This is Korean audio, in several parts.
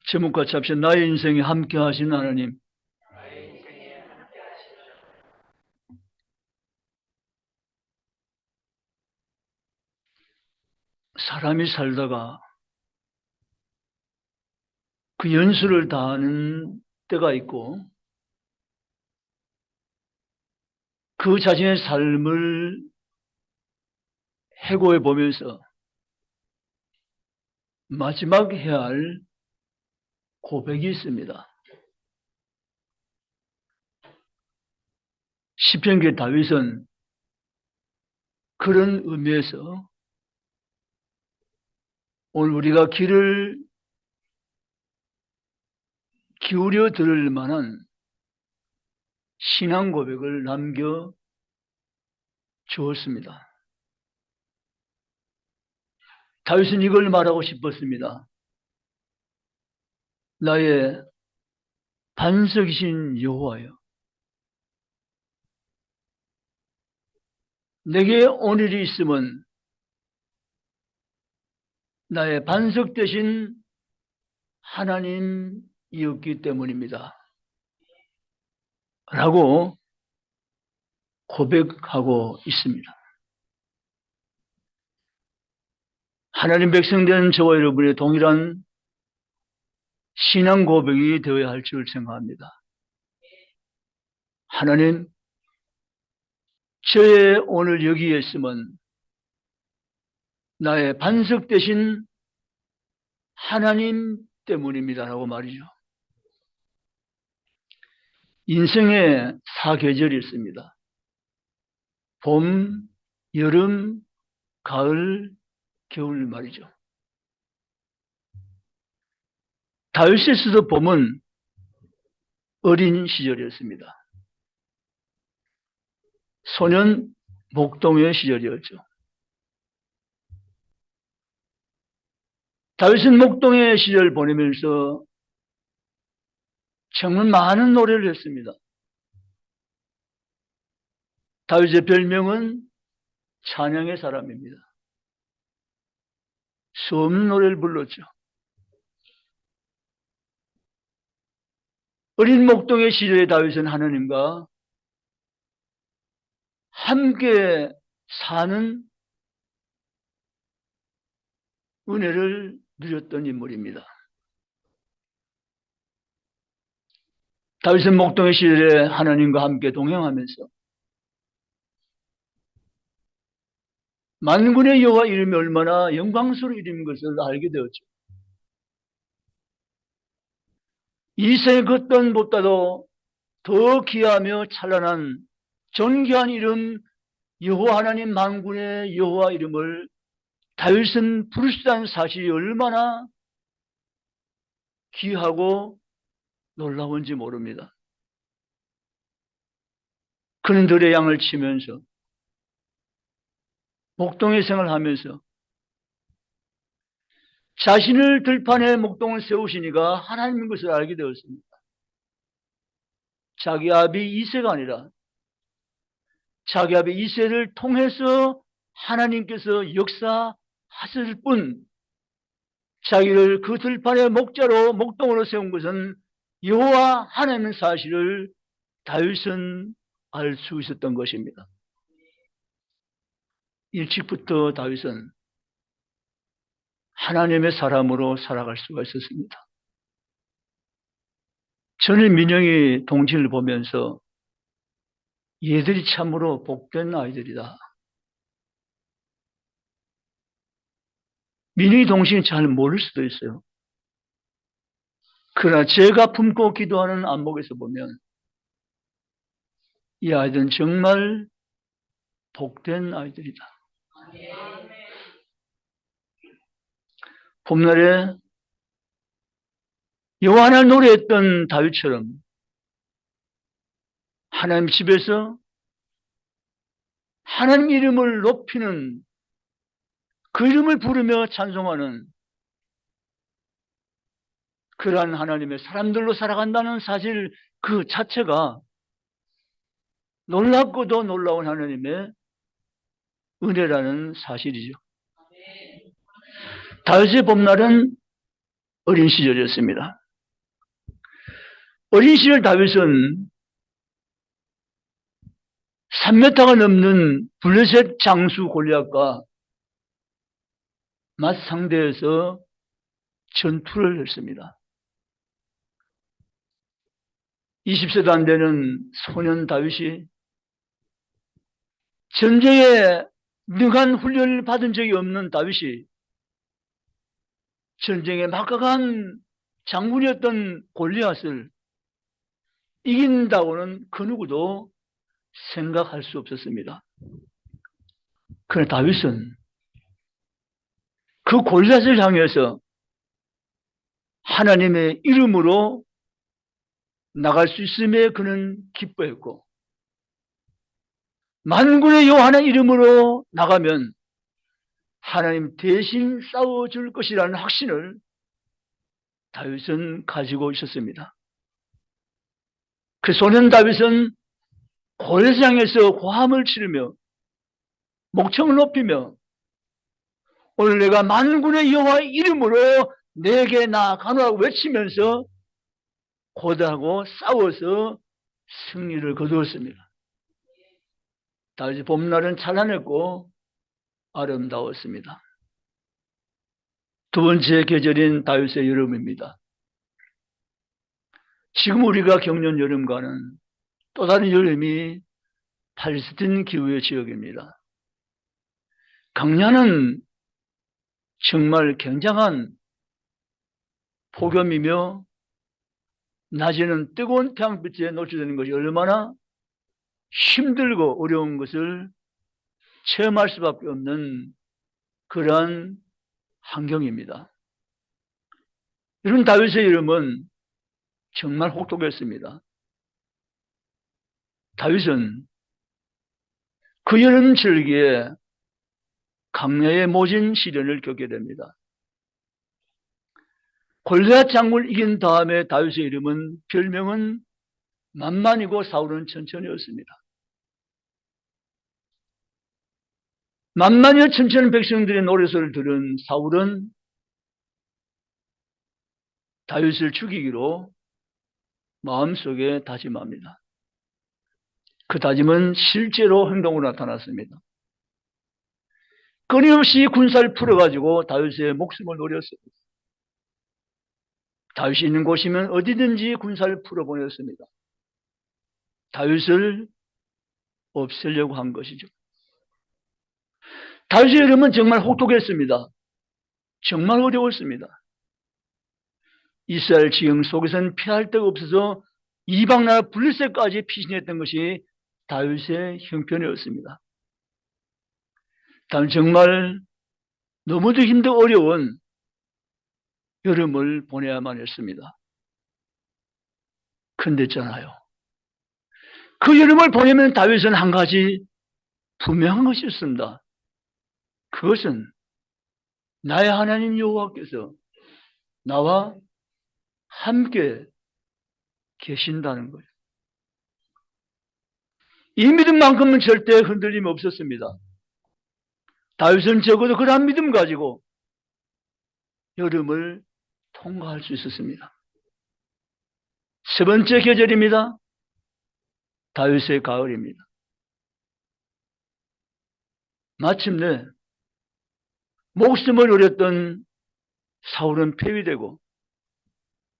제목과 잡시 나의 인생에 함께 하신 하나님. 사람이 살다가 그 연수를 다하는 때가 있고 그 자신의 삶을 해고해 보면서 마지막 해야 할 고백이 있습니다. 시편기의 다윗은 그런 의미에서 오늘 우리가 귀를 기울여 들을 만한 신앙 고백을 남겨 주었습니다. 다윗은 이걸 말하고 싶었습니다. 나의 반석이신 여호와여, 내게 오늘이 있음은 나의 반석 되신 하나님이었기 때문입니다. 라고 고백하고 있습니다. 하나님 백성된 저와 여러분의 동일한 신앙 고백이 되어야 할 줄 생각합니다. 하나님, 저의 오늘 여기에 있음은 나의 반석 되신 하나님 때문입니다라고 말이죠. 인생에 사계절이 있습니다. 봄, 여름, 가을, 겨울 말이죠. 다윗에서도 봄은 어린 시절이었습니다. 소년 목동의 시절이었죠. 다윗은 목동의 시절 보내면서 정말 많은 노래를 했습니다. 다윗의 별명은 찬양의 사람입니다. 수없는 노래를 불렀죠. 어린 목동의 시절의 다윗은 하나님과 함께 사는 은혜를 누렸던 인물입니다. 다윗은 목동의 시절에 하나님과 함께 동행하면서 만군의 여호와 이름이 얼마나 영광스러운 이름인 것을 알게 되었죠. 이 세상의 그 어떤 것보다도 더 귀하며 찬란한 존귀한 이름 여호와 하나님 만군의 여호와 이름을 다윗은 부를 수 있다는 사실이 얼마나 귀하고 놀라운지 모릅니다. 그는 들의 양을 치면서 목동의 생활을 하면서 자신을 들판에 목동을 세우시니까 하나님인 것을 알게 되었습니다. 자기 아비 이새가 아니라 자기 아비 이새를 통해서 하나님께서 역사하실 뿐 자기를 그 들판의 목자로 목동으로 세운 것은 여호와 하나님의 사실을 다윗은 알 수 있었던 것입니다. 일찍부터 다윗은 하나님의 사람으로 살아갈 수가 있었습니다. 저는 민영이 동지를 보면서 얘들이 참으로 복된 아이들이다. 민영이 동생이 잘 모를 수도 있어요. 그러나 제가 품고 기도하는 안목에서 보면 이 아이들은 정말 복된 아이들이다. 봄날에 여호와 하나님 노래했던 다윗처럼 하나님 집에서 하나님 이름을 높이는 그 이름을 부르며 찬송하는 그러한 하나님의 사람들로 살아간다는 사실 그 자체가 놀랍고도 놀라운 하나님의 은혜라는 사실이죠. 다윗의 봄날은 어린 시절이었습니다. 어린 시절 다윗은 3m가 넘는 블레셋 장수 골리앗과 맞상대해서 전투를 했습니다. 20세도 안 되는 소년 다윗이 전쟁에 능한 훈련을 받은 적이 없는 다윗이 전쟁에 막강한 장군이었던 골리앗을 이긴다고는 그 누구도 생각할 수 없었습니다. 그러나 다윗은 그 골리앗을 향해서 하나님의 이름으로 나갈 수 있음에 그는 기뻐했고, 만군의 여호와의 이름으로 나가면 하나님 대신 싸워줄 것이라는 확신을 다윗은 가지고 있었습니다. 그 소년 다윗은 골리앗에서 고함을 치르며 목청을 높이며 오늘 내가 만군의 여호와의 이름으로 내게 나아가노라고 외치면서 고대하고 싸워서 승리를 거두었습니다. 다윗의 봄날은 찬란했고 아름다웠습니다. 두 번째 계절인 다윗의 여름입니다. 지금 우리가 겪는 여름과는 또 다른 여름이 팔레스틴 기후의 지역입니다. 강야는 정말 굉장한 폭염이며 낮에는 뜨거운 태양빛에 노출되는 것이 얼마나 힘들고 어려운 것을 체험할 수밖에 없는 그러한 환경입니다. 이런 다윗의 이름은 정말 혹독했습니다. 다윗은 그 여름철기에 강야의 모진 시련을 겪게 됩니다. 골리앗 장군을 이긴 다음에 다윗의 이름은 별명은 만만이고 사울은 천천히였습니다. 만만이와 천천히 백성들의 노래소리를 들은 사울은 다윗을 죽이기로 마음속에 다짐합니다. 그 다짐은 실제로 행동으로 나타났습니다. 끊임없이 군사를 풀어가지고 다윗의 목숨을 노렸습니다. 다윗이 있는 곳이면 어디든지 군사를 풀어보냈습니다. 다윗을 없애려고 한 것이죠. 다윗의 이름은 정말 혹독했습니다. 정말 어려웠습니다. 이스라엘 지형 속에서는 피할 데가 없어서 이방나라 블레셋까지 피신했던 것이 다윗의 형편이었습니다. 다윗은 정말 너무도 힘들고 어려운 여름을 보내야만 했습니다. 근데 있잖아요. 그 여름을 보내면 다윗은 한 가지 분명한 것이 있습니다. 그것은 나의 하나님 여호와께서 나와 함께 계신다는 거예요. 이 믿음만큼은 절대 흔들림 없었습니다. 다윗은 적어도 그러한 믿음 가지고 여름을 통과할 수 있었습니다. 세 번째 계절입니다. 다윗의 가을입니다. 마침내 목숨을 잃었던 사울은 폐위되고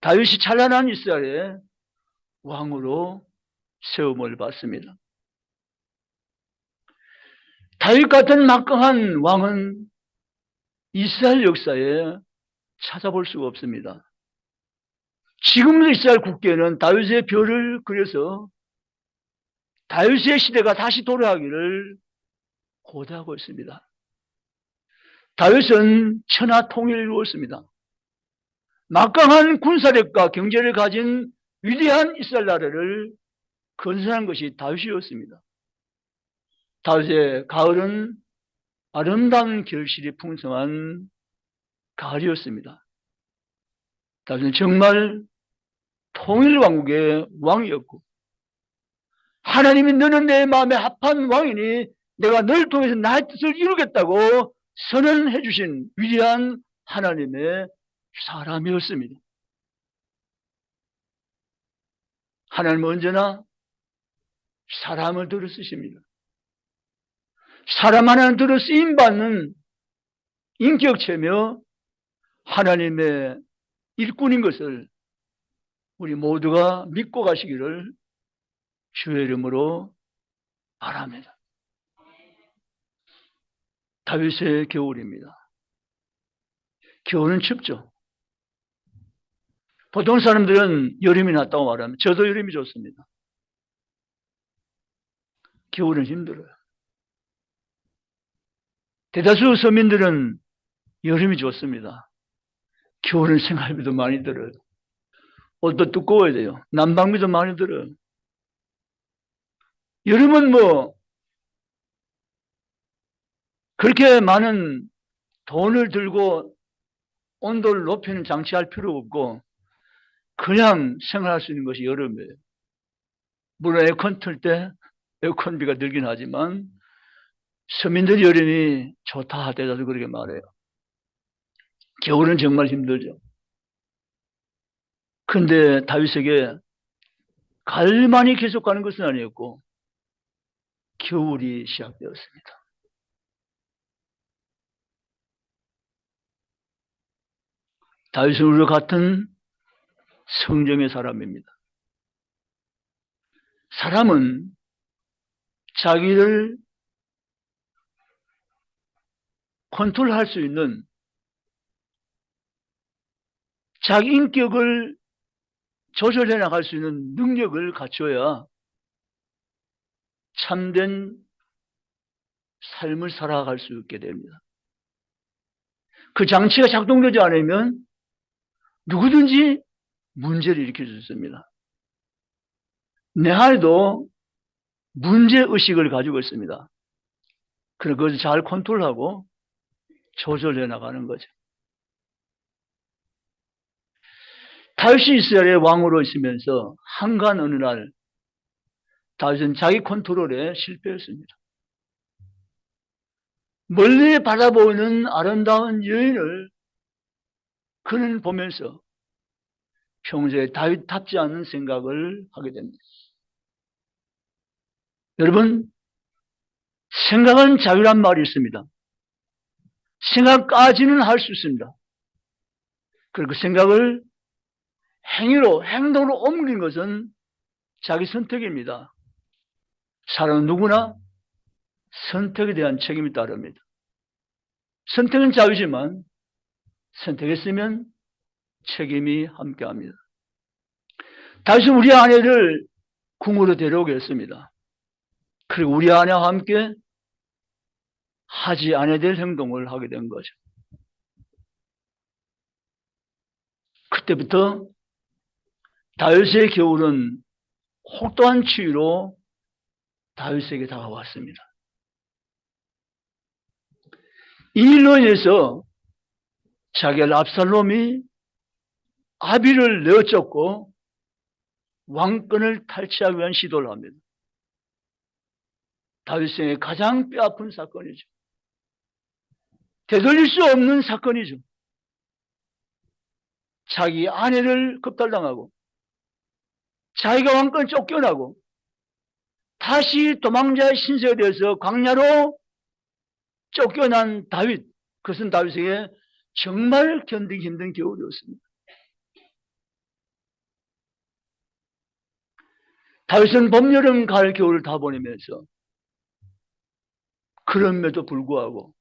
다윗이 찬란한 이스라엘의 왕으로 세움을 받습니다. 다윗 같은 막강한 왕은 이스라엘 역사에 찾아볼 수가 없습니다. 지금도 이스라엘 국계는 다윗의 별을 그려서 다윗의 시대가 다시 돌아가기를 고대하고 있습니다. 다윗은 천하 통일을 이루었습니다. 막강한 군사력과 경제를 가진 위대한 이스라엘 나라를 건설한 것이 다윗이었습니다. 다윗의 가을은 아름다운 결실이 풍성한 가을이었습니다. 다윗은 정말 통일왕국의 왕이었고 하나님이 너는 내 마음에 합한 왕이니 내가 너를 통해서 나의 뜻을 이루겠다고 선언해 주신 위대한 하나님의 사람이었습니다. 하나님은 언제나 사람을 들어 쓰십니다. 사람 하나는 들어 쓰임받는 인격체며 하나님의 일꾼인 것을 우리 모두가 믿고 가시기를 주의 이름으로 바랍니다. 다윗의 겨울입니다. 겨울은 춥죠. 보통 사람들은 여름이 낫다고 말하면 저도 여름이 좋습니다. 겨울은 힘들어요. 대다수 서민들은 여름이 좋습니다. 겨울은 생활비도 많이 들어요. 옷도 두꺼워야 돼요. 난방비도 많이 들어요. 여름은 뭐 그렇게 많은 돈을 들고 온도를 높이는 장치할 필요 없고 그냥 생활할 수 있는 것이 여름이에요. 물론 에어컨 틀 때 에어컨비가 들긴 하지만 서민들이 여름이 좋다 하더라도 그렇게 말해요. 겨울은 정말 힘들죠. 근데 다윗에게 갈만이 계속 가는 것은 아니었고 겨울이 시작되었습니다. 다윗은 우리와 같은 성정의 사람입니다. 사람은 자기를 컨트롤할 수 있는 자기 인격을 조절해 나갈 수 있는 능력을 갖춰야 참된 삶을 살아갈 수 있게 됩니다. 그 장치가 작동되지 않으면 누구든지 문제를 일으킬 수 있습니다. 내 안에도 문제의식을 가지고 있습니다. 그래서 그것을 잘 컨트롤하고 조절해 나가는 거죠. 다윗이 이스라엘의 왕으로 있으면서 한간 어느 날 다윗은 자기 컨트롤에 실패했습니다. 멀리 바라보는 아름다운 여인을 그는 보면서 평소에 다윗답지 않은 생각을 하게 됩니다. 여러분, 생각은 자유란 말이 있습니다. 생각까지는 할 수 있습니다. 그리고 그 생각을 행동으로 옮기는 것은 자기 선택입니다. 사람은 누구나 선택에 대한 책임이 따릅니다. 선택은 자유지만 선택했으면 책임이 함께합니다. 다윗은 우리 아내를 궁으로 데려오겠습니다. 그리고 우리 아내와 함께 하지 않아야 될 행동을 하게 된 거죠. 그때부터 다윗의 겨울은 혹독한 추위로 다윗에게 다가왔습니다. 이 일로 인해서 자기 압살롬이 아비를 내어쫓고 왕권을 탈취하기 위한 시도를 합니다. 다윗의 가장 뼈아픈 사건이죠. 되돌릴 수 없는 사건이죠. 자기 아내를 겁탈당하고 자기가 왕권을 쫓겨나고 다시 도망자의 신세가 되어서 광야로 쫓겨난 다윗, 그것은 다윗에게 정말 견디기 힘든 겨울이었습니다. 다윗은 봄, 여름, 가을, 겨울을 다 보내면서 그럼에도 불구하고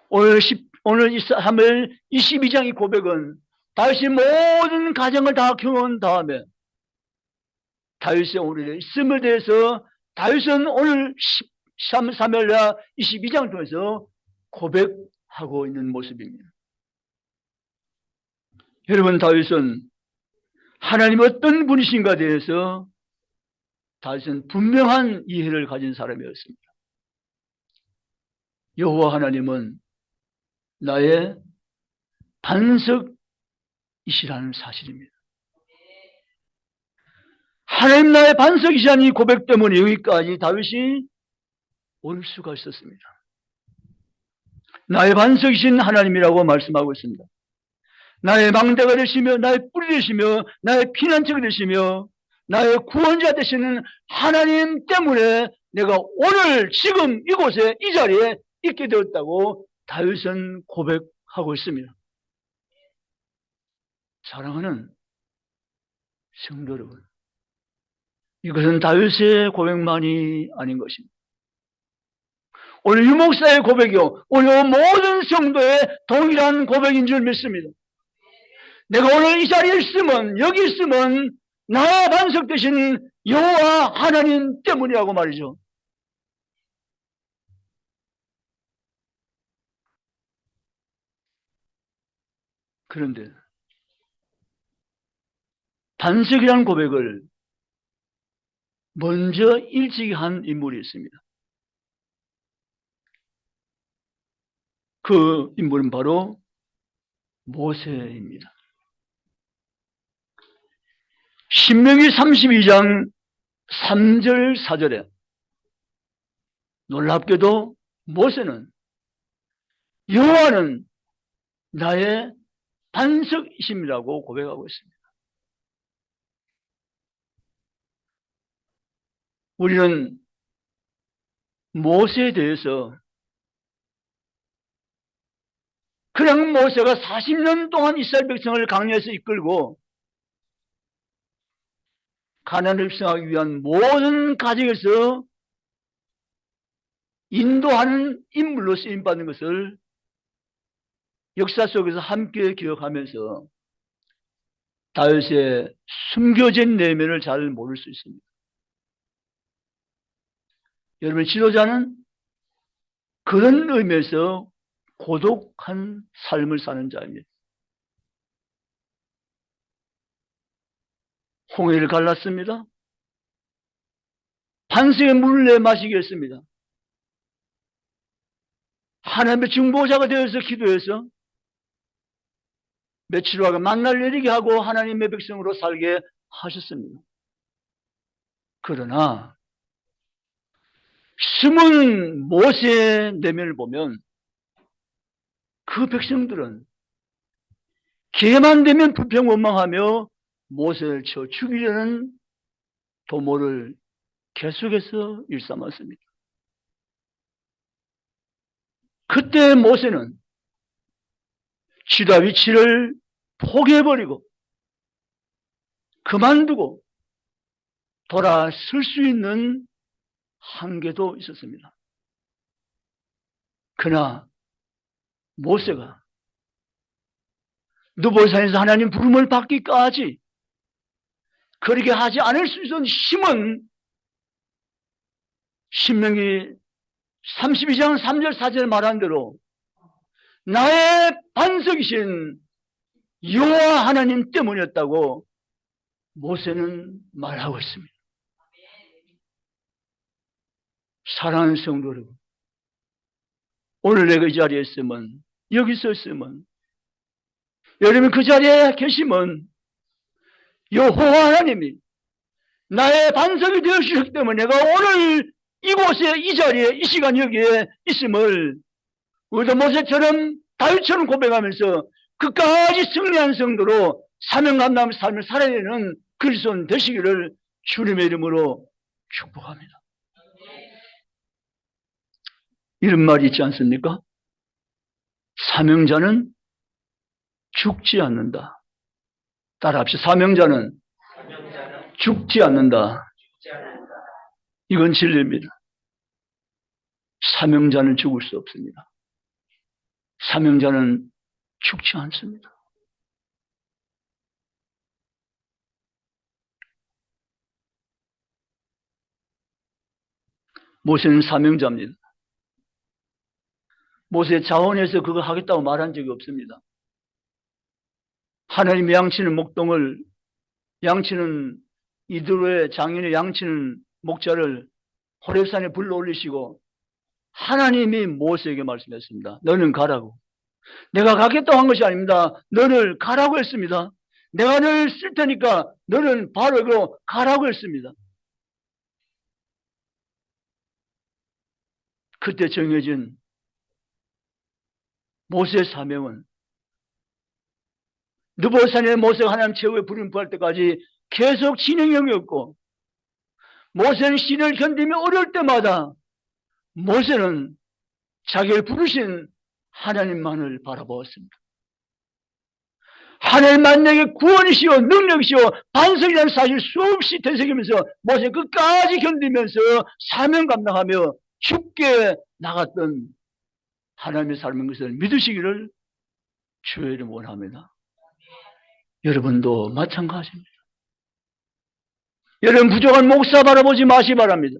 오늘 사무엘 22장 이 고백은 다윗이 모든 가정을 다 경험한 다음에 다윗의 오늘의 있음에 대해서 다윗은 오늘 사무엘하 22장을 통해서 고백하고 있는 모습입니다. 여러분, 다윗은 하나님 어떤 분이신가 대해서 다윗은 분명한 이해를 가진 사람이었습니다. 여호와 하나님은 나의 반석이시라는 사실입니다. 하나님 나의 반석이시라는 이 고백 때문에 여기까지 다윗이 올 수가 있었습니다. 나의 반석이신 하나님이라고 말씀하고 있습니다. 나의 망대가 되시며 나의 뿔이 되시며 나의 피난처가 되시며 나의 구원자 되시는 하나님 때문에 내가 오늘 지금 이곳에 이 자리에 있게 되었다고 다윗은 고백하고 있습니다. 사랑하는 성도 여러분, 이것은 다윗의 고백만이 아닌 것입니다. 오늘 유목사의 고백이요, 오늘 모든 성도의 동일한 고백인 줄 믿습니다. 내가 오늘 이 자리에 있으면, 여기 있으면 나의 반석 되신 여호와 하나님 때문이라고 말이죠. 그런데 반석이라는 고백을 먼저 일찍 한 인물이 있습니다. 그 인물은 바로 모세입니다. 신명기 32장 3절 4절에 놀랍게도 모세는 여호와는 나의 반석이심이라고 고백하고 있습니다. 우리는 모세에 대해서 그냥 모세가 40년 동안 이스라엘 백성을 강요해서 이끌고 가나안을 입성하기 위한 모든 과정에서 인도하는 인물로 쓰임받는 것을 역사 속에서 함께 기억하면서 다윗의 숨겨진 내면을 잘 모를 수 있습니다. 여러분, 지도자는 그런 의미에서 고독한 삶을 사는 자입니다. 홍해를 갈랐습니다. 반석의 물을 내 마시게 했습니다. 하나님의 중보자가 되어서 기도해서 며칠 후에 만날 내리게 하고 하나님의 백성으로 살게 하셨습니다. 그러나 숨은 모세의 내면을 보면 그 백성들은 기회만 되면 불평원망하며 모세를 쳐 죽이려는 도모를 계속해서 일삼았습니다. 그때 모세는 지도자 위치를 포기해버리고 그만두고 돌아설 수 있는 한계도 있었습니다. 그러나 모세가 느보산에서 하나님 부름을 받기까지 그렇게 하지 않을 수 있는 힘은 신명기 32장 3절 4절에 말한 대로 나의 반석이신 여호와 하나님 때문이었다고 모세는 말하고 있습니다. 사랑하는 성도 여러분, 오늘 내가 이 자리에 있으면, 여기서 있으면, 여러분 그 자리에 계시면 여호와 하나님이 나의 반석이 되어주셨기 때문에 내가 오늘 이곳에, 이 자리에, 이 시간 여기에 있음을 우리도 모세처럼 다윗처럼 고백하면서 끝까지 승리한 성도로 사명감나무 삶을 살아야 되는 그리스도인 되시기를 주님의 이름으로 축복합니다. 이런 말이 있지 않습니까? 사명자는 죽지 않는다. 따라합시다. 사명자는 죽지 않는다. 이건 진리입니다. 사명자는 죽을 수 없습니다. 사명자는 죽지 않습니다. 모세는 사명자입니다. 모세 자원해서 그거 하겠다고 말한 적이 없습니다. 하나님이 양치는 목동을, 양치는 이드로의 장인의 양치는 목자를 호렙산에 불러 올리시고 하나님이 모세에게 말씀했습니다. 너는 가라고. 내가 가겠다고 한 것이 아닙니다. 너를 가라고 했습니다. 내가 너를 쓸 테니까 너는 바로 가라고 했습니다. 그때 정해진 모세의 사명은 느보산에 모세가 하나님 최후의 부름 구할 때까지 계속 진행형이었고, 모세는 신을 견디며 어려울 때마다 모세는 자기를 부르신 하나님만을 바라보았습니다. 하나님만 내게 구원이시오 능력이시오 반석이라는 사실 수없이 되새기면서 모세 끝까지 견디면서 사명 감당하며 죽게 나갔던 하나님의 삶인 것을 믿으시기를 주의 이름 원합니다. 여러분도 마찬가지입니다. 여러분 부족한 목사 바라보지 마시기 바랍니다.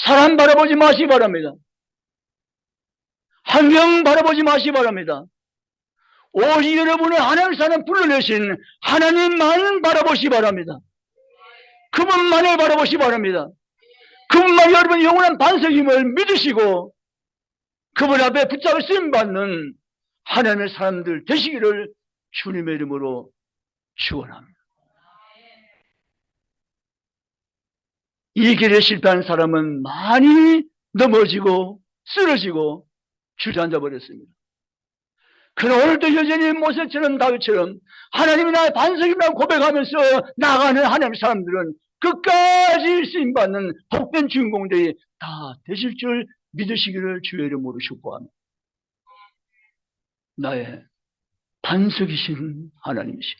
사람 바라보지 마시기 바랍니다. 환경 바라보지 마시기 바랍니다. 오직 여러분의 하나님 사람 불러내신 하나님만 바라보시기 바랍니다. 그분만을 바라보시기 바랍니다. 그분만 여러분 영원한 반석임을 믿으시고 그분 앞에 붙잡아 쓰임받는 하나님의 사람들 되시기를 주님의 이름으로 축원합니다. 이 길에 실패한 사람은 많이 넘어지고 쓰러지고 주저앉아 버렸습니다. 그러나 오늘도 여전히 모세처럼 다윗처럼 하나님이 나의 반석이라고 고백하면서 나가는 하나님의 사람들은 끝까지 쓰임받는 복된 주인공들이 다 되실 줄 믿으시기를 주의 이름으로 축복합니다. 나의 반석이신 하나님이신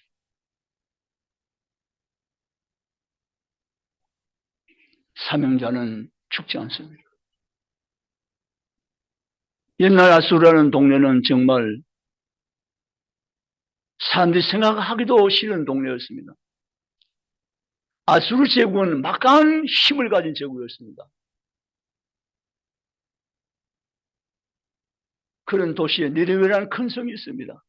사명자는 죽지 않습니다. 옛날 아수라는 동네는 정말 사람들이 생각하기도 싫은 동네였습니다. 아수르 제국은 막강한 힘을 가진 제국이었습니다. 그런 도시에 니느웨라는 큰 성이 있습니다.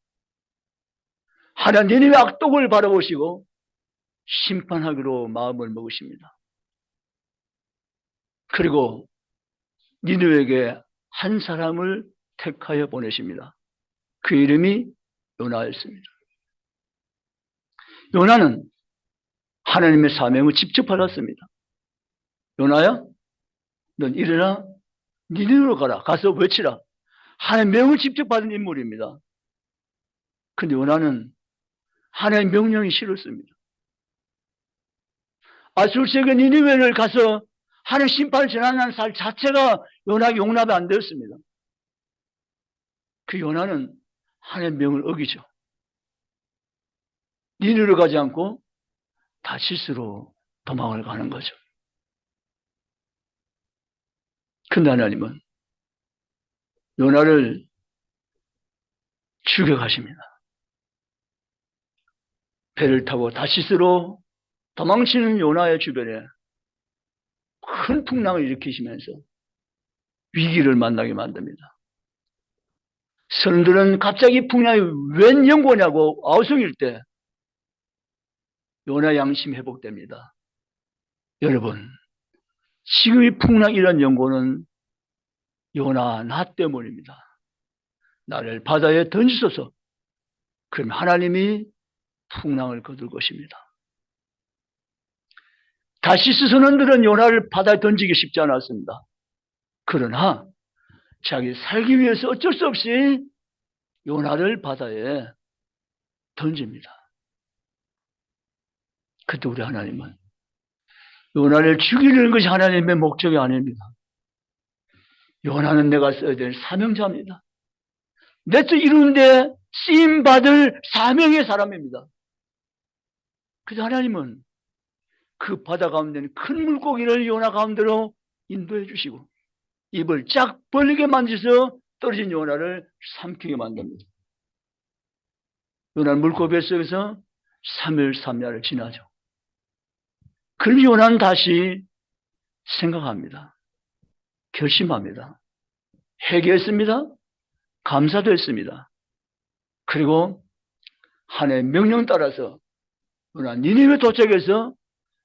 하나님 니느웨 악독을 바라보시고 심판하기로 마음을 먹으십니다. 그리고 니느웨에게 한 사람을 택하여 보내십니다. 그 이름이 요나였습니다. 요나는 하나님의 사명을 직접 받았습니다. 요나야, 넌 일어나 니느웨로 가라. 가서 외치라. 하나님의 명을 직접 받은 인물입니다. 그런데 요나는 하나님의 명령이 싫었습니다. 아수르세계 니느웨를 가서 하나님 심판을 전하는 살 자체가 요나에게 용납이 안 되었습니다. 그 요나는 하나님의 명을 어기죠. 니느웨로 가지 않고 다시스로 도망을 가는 거죠. 근데 하나님은 요나를 죽여가십니다. 배를 타고 다시스로 도망치는 요나의 주변에 큰 풍랑을 일으키시면서 위기를 만나게 만듭니다. 선들은 갑자기 풍랑이 웬 연고냐고 아우성일 때 요나 양심이 회복됩니다. 여러분, 지금 이 풍랑이란 연고는 요나 나 때문입니다. 나를 바다에 던지소서. 그럼 하나님이 풍랑을 거둘 것입니다. 다시스 선원들은 요나를 바다에 던지기 쉽지 않았습니다. 그러나 자기 살기 위해서 어쩔 수 없이 요나를 바다에 던집니다. 그때 우리 하나님은 요나를 죽이려는 것이 하나님의 목적이 아닙니다. 요나는 내가 써야 될 사명자입니다. 내 뜻 이루는데 쓰임받을 사명의 사람입니다. 그래서 하나님은 그 바다 가운데 큰 물고기를 요나 가운데로 인도해 주시고 입을 쫙 벌리게 만드셔서 떨어진 요나를 삼키게 만듭니다. 요나는 물고기 뱃속에서 3일 3야를 지나죠. 그럼 요나는 다시 생각합니다. 결심합니다. 회개했습니다. 감사도 했습니다. 그리고 하나님의 명령 따라서 요나 니느웨 도착해서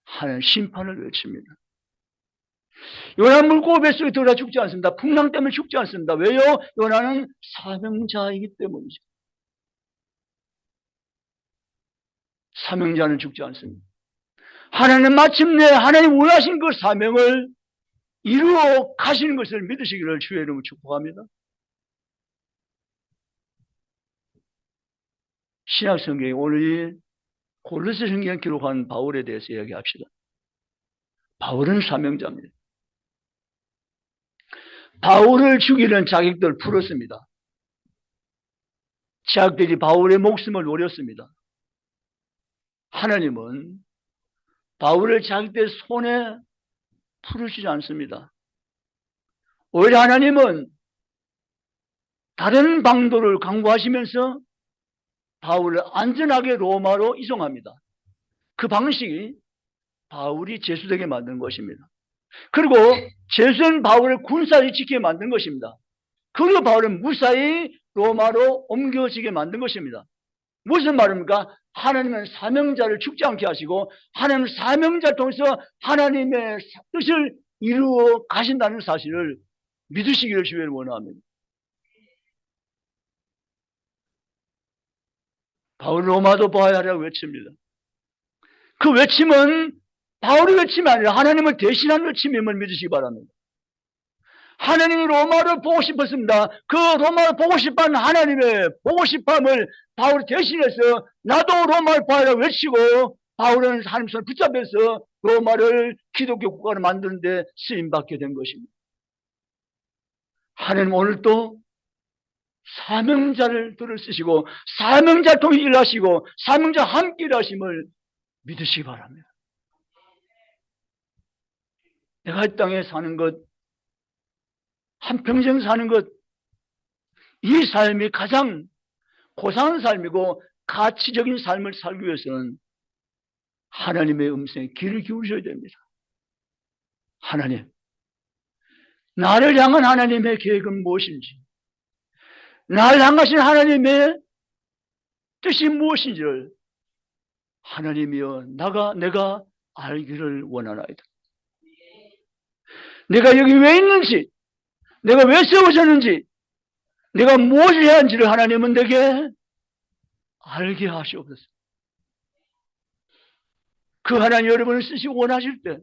하나님 심판을 외칩니다. 요나 물고기 뱃속에 들어가 죽지 않습니다. 풍랑 때문에 죽지 않습니다. 왜요? 요나는 사명자이기 때문이죠. 사명자는 죽지 않습니다. 하나님 마침내 하나님 원하신 그 사명을 이루어 가시는 것을 믿으시기를 주의 이름으로 축복합니다. 신약 성경에 오늘 골로새 성경에 기록한 바울에 대해서 이야기합시다. 바울은 사명자입니다. 바울을 죽이는 자객들 풀었습니다. 자객들이 바울의 목숨을 노렸습니다. 하나님은 바울을 자객들 손에 풀으시지 않습니다. 오히려 하나님은 다른 방도를 강구하시면서 바울을 안전하게 로마로 이송합니다. 그 방식이 바울이 제수되게 만든 것입니다. 그리고 제수된 바울을 군사를 지키게 만든 것입니다. 그리고 바울은 무사히 로마로 옮겨지게 만든 것입니다. 무슨 말입니까? 하나님은 사명자를 죽지 않게 하시고 하나님은 사명자를 통해서 하나님의 뜻을 이루어 가신다는 사실을 믿으시기를 주의를 원합니다. 바울 로마도 보아야 하라고 외칩니다. 그 외침은 바울의 외침이 아니라 하나님을 대신한 외침임을 믿으시기 바랍니다. 하나님이 로마를 보고 싶었습니다. 그 로마를 보고 싶어하는 하나님의 보고 싶음을 바울이 대신해서 나도 로마를 봐야 외치고 바울은 하나님 손을 붙잡아서 로마를 기독교 국가로 만드는 데 쓰임받게 된 것입니다. 하나님 오늘도 사명자를 들을 쓰시고 사명자를 통해 일하시고 사명자와 함께 일하심을 믿으시기 바랍니다. 내가 이 땅에 사는 것, 한평생 사는 것, 이 삶이 가장 고상한 삶이고 가치적인 삶을 살기 위해서는 하나님의 음성에 귀를 기울이셔야 됩니다. 하나님, 나를 향한 하나님의 계획은 무엇인지, 나를 향하신 하나님의 뜻이 무엇인지를 하나님이여 내가 알기를 원하나이다. 내가 여기 왜 있는지, 내가 왜 세워졌는지, 내가 무엇을 해야 하는지를 하나님은 내게 알게 하시옵소서. 그 하나님 여러분을 쓰시기 원하실 때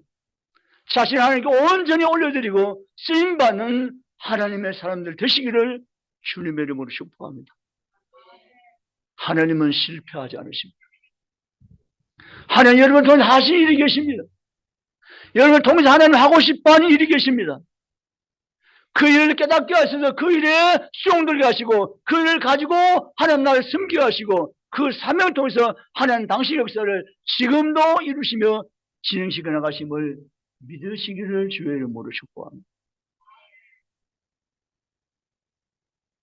자신 하나님께 온전히 올려드리고 쓰임받는 하나님의 사람들 되시기를 주님의 이름으로 축복합니다. 하나님은 실패하지 않으십니다. 하나님 여러분 통해 하신 일이 계십니다. 여러분 통해서 하나님 하고 싶어하는 일이 계십니다. 그 일을 깨닫게 하셔서 그 일에 수용되게 하시고 그 일을 가지고 하나님 나라를 섬기게 하시고 그 사명을 통해서 하나님 당신의 역사를 지금도 이루시며 진행시켜 나가심을 믿으시기를 주의 이름으로 축복합니다.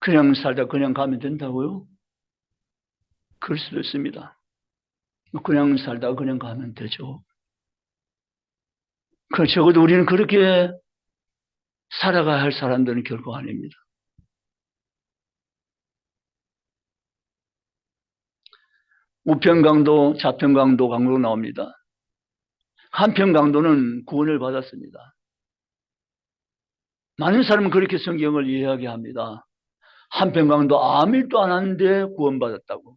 그냥 살다 그냥 가면 된다고요? 그럴 수도 있습니다. 그냥 살다 그냥 가면 되죠. 적어도 우리는 그렇게 살아가야 할 사람들은 결코 아닙니다. 우편강도, 좌편강도 강으로 나옵니다. 한편강도는 구원을 받았습니다. 많은 사람은 그렇게 성경을 이야기합니다. 한편강도 아무 일도 안 하는데 구원받았다고.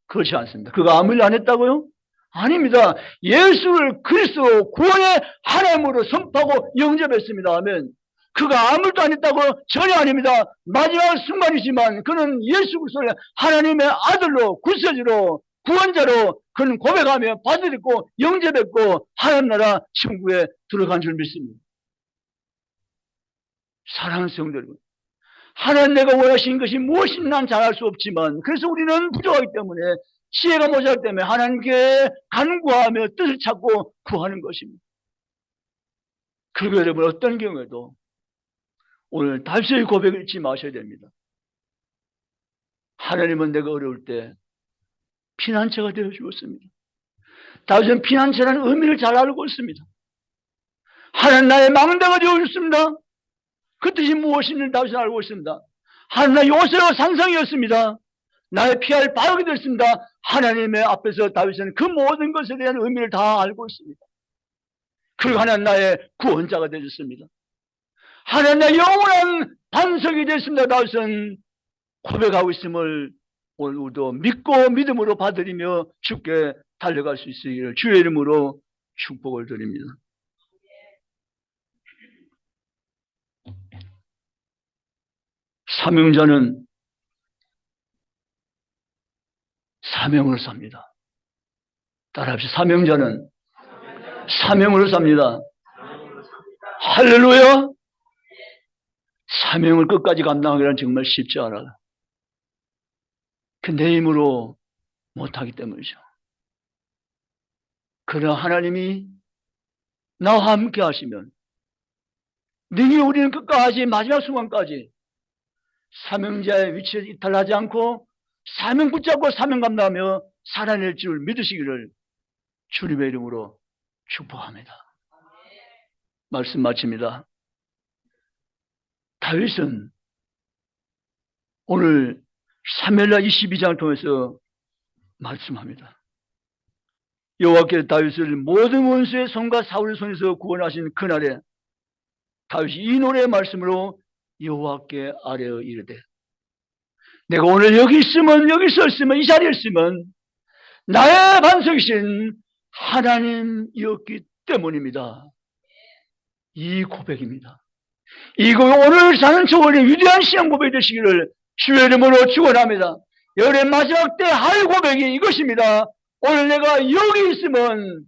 그렇지 않습니다. 그가 아무 일 안 했다고요? 아닙니다. 예수를 그리스도 구원의 하나님으로 선포하고 영접했습니다. 하면 그가 아무 일도 안 했다고? 전혀 아닙니다. 마지막 순간이지만 그는 예수 그리스도를 하나님의 아들로 구세주로 구원자로 그는 고백하며 받아들였고 영접했고 하나님 나라 천국에 들어간 줄 믿습니다. 사랑하는 성도 여러분, 하나님 내가 원하신 것이 무엇인지 난 잘 알 수 없지만 그래서 우리는 부족하기 때문에 지혜가 모자라기 때문에 하나님께 간구하며 뜻을 찾고 구하는 것입니다. 그리고 여러분 어떤 경우에도 오늘 달수의 고백을 잊지 마셔야 됩니다. 하나님은 내가 어려울 때 피난처가 되어 주었습니다. 다윗은 피난처라는 의미를 잘 알고 있습니다. 하나님 나의 망대가 되어 주셨습니다. 그 뜻이 무엇인지 다윗은 알고 있습니다. 하나님 나의 요새와 산성이었습니다. 나의 피할 바위가 되었습니다. 하나님의 앞에서 다윗은 그 모든 것에 대한 의미를 다 알고 있습니다. 그리고 하나님 나의 구원자가 되셨습니다. 하나님 나의 영원한 반석이 되었습니다. 다윗은 고백하고 있음을 오늘 우리도 믿고 믿음으로 받으리며 주께 달려갈 수 있으기를 주의 이름으로 축복을 드립니다. 사명자는 사명을 삽니다. 따라합시다. 사명자는 사명으로 삽니다. 할렐루야. 사명을 끝까지 감당하기란 정말 쉽지 않아요. 그 내 힘으로 못하기 때문이죠. 그러나 하나님이 나와 함께 하시면 능히 우리는 끝까지 마지막 순간까지 사명자의 위치에 이탈하지 않고 사명 붙잡고 사명 감당하며 살아낼 줄 믿으시기를 주님의 이름으로 축복합니다. 말씀 마칩니다. 다윗은 오늘 사무엘하 22장을 통해서 말씀합니다. 여호와께서 다윗을 모든 원수의 손과 사울의 손에서 구원하신 그날에 다윗이 이 노래의 말씀으로 여호와께 아뢰어 이르되 내가 오늘 여기 있으면 여기 서 있으면 이 자리에 있으면 나의 반석이신 하나님이었기 때문입니다. 이 고백입니다. 이거 오늘 사는 저원의 위대한 신앙 고백이 되시기를 주의 이름으로 축원합니다. 여러분의 마지막 때 할 고백이 이것입니다. 오늘 내가 여기 있으면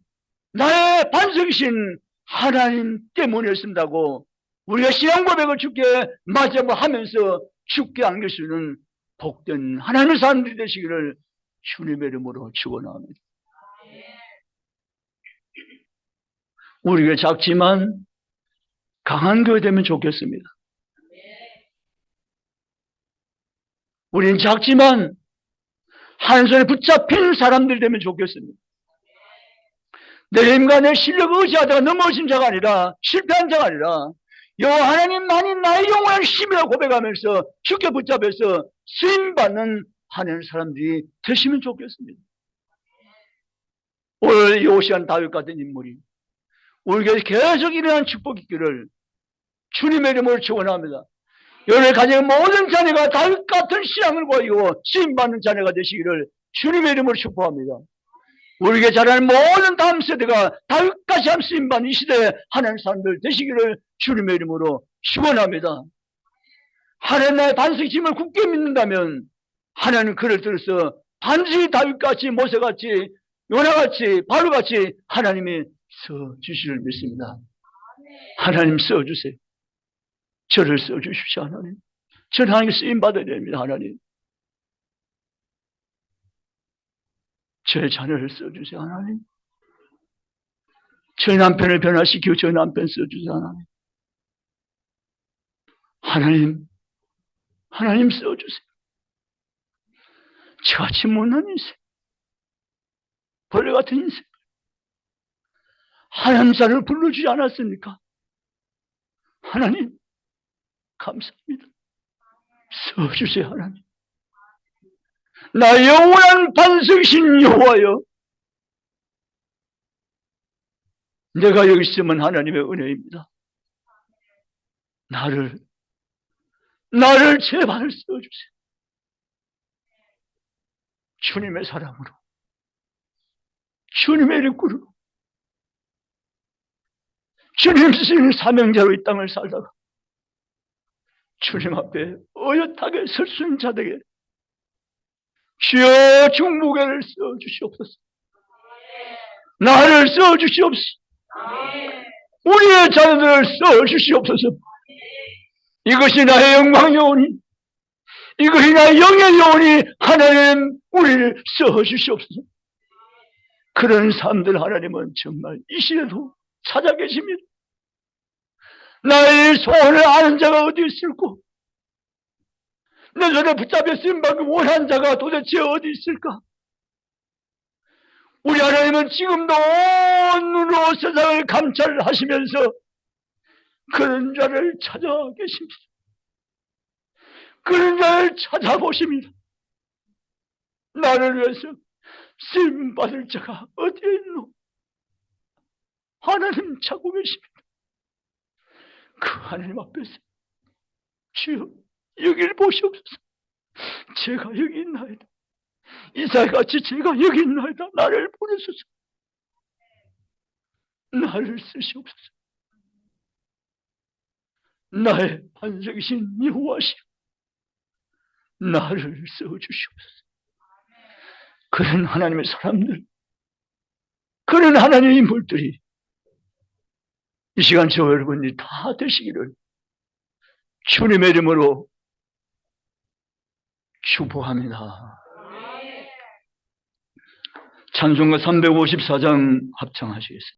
나의 반석이신 하나님 때문이었습니다고 우리가 신앙 고백을 주께 마지막으로 하면서 주께 안길 수 있는 복된 하나님의 사람들이 되시기를 주님의 이름으로 축원합니다. 우리가 작지만 강한 교회 되면 좋겠습니다. 우리는 작지만 한 손에 붙잡힌 사람들이 되면 좋겠습니다. 내 힘과 내 실력을 의지하다가 넘어진 자가 아니라 실패한 자가 아니라 여호와 하나님만이 나의 영원한 힘이라고 고백하면서 주께 붙잡혀서 쓰임받는 하나님 사람들이 되시면 좋겠습니다. 오늘 요시안 다윗 같은 인물이 우리에게 계속 일어난 축복이 있기를 주님의 이름으로 축원합니다. 여러분의 가정의 모든 자녀가 다윗 같은 신앙을 보이고 쓰임받는 자녀가 되시기를 주님의 이름으로 축복합니다. 우리에게 자라는 모든 다음 세대가 다윗같이 한 쓰임받는 이 시대에 하나님 사람들 되시기를 주님의 이름으로 축원합니다. 하나님 나의 반석의 짐을 굳게 믿는다면 하나님 그를 들어서 반드시 다윗같이 모세같이 요나같이 바로같이 하나님이 써주시를 믿습니다. 하나님 써주세요. 저를 써주십시오. 하나님. 저는 하나님께 쓰임받아야 됩니다. 하나님. 저의 자녀를 써주세요. 하나님. 저의 남편을 변화시키고 저의 남편 써주세요. 하나님. 하나님. 하나님 써주세요. 저같이 못난 인생. 벌레 같은 인생. 하나님 자를 불러주지 않았습니까? 하나님. 감사합니다. 써주세요. 하나님. 나의 영원한 반석이신 여호와여, 내가 여기 있으면 하나님의 은혜입니다. 나를 제발 써주세요. 주님의 사랑으로, 주님의 일꾼으로, 주님 쓰시는 사명자로 이 땅을 살다가 주님 앞에 어엿하게 설 수 있는 자들에게 주여 중보계를 써주시옵소서. 나를 써주시옵소서. 우리의 자녀들을 써주시옵소서. 이것이 나의 영광 요원이, 이것이 나의 영의 요원이 하나님 우리를 써주시옵소서. 그런 사람들 하나님은 정말 이 시대도 찾아 계십니다. 나의 소원을 아는 자가 어디 있을까? 내 손에 붙잡혀 쓰임받기 원한 자가 도대체 어디 있을까? 우리 하나님은 지금도 온 눈으로 세상을 감찰하시면서 그런 자를 찾아 계십니다. 그런 자를 찾아보십니다. 나를 위해서 쓰임받을 자가 어디에 있노? 하나님 찾고 계십니다. 그 하나님 앞에서 주여 여기를 보시옵소서. 제가 여기 있나이다. 이사야같이 제가 여기 있나이다. 나를 보내소서. 나를 쓰시옵소서. 나의 반석이신 여호와시여, 나를 써주시옵소서. 그런 하나님의 사람들, 그런 하나님의 인물들이 이 시간 저 여러분이 다 되시기를 주님의 이름으로 축복합니다. 찬송가 354장 합창하시겠습니다.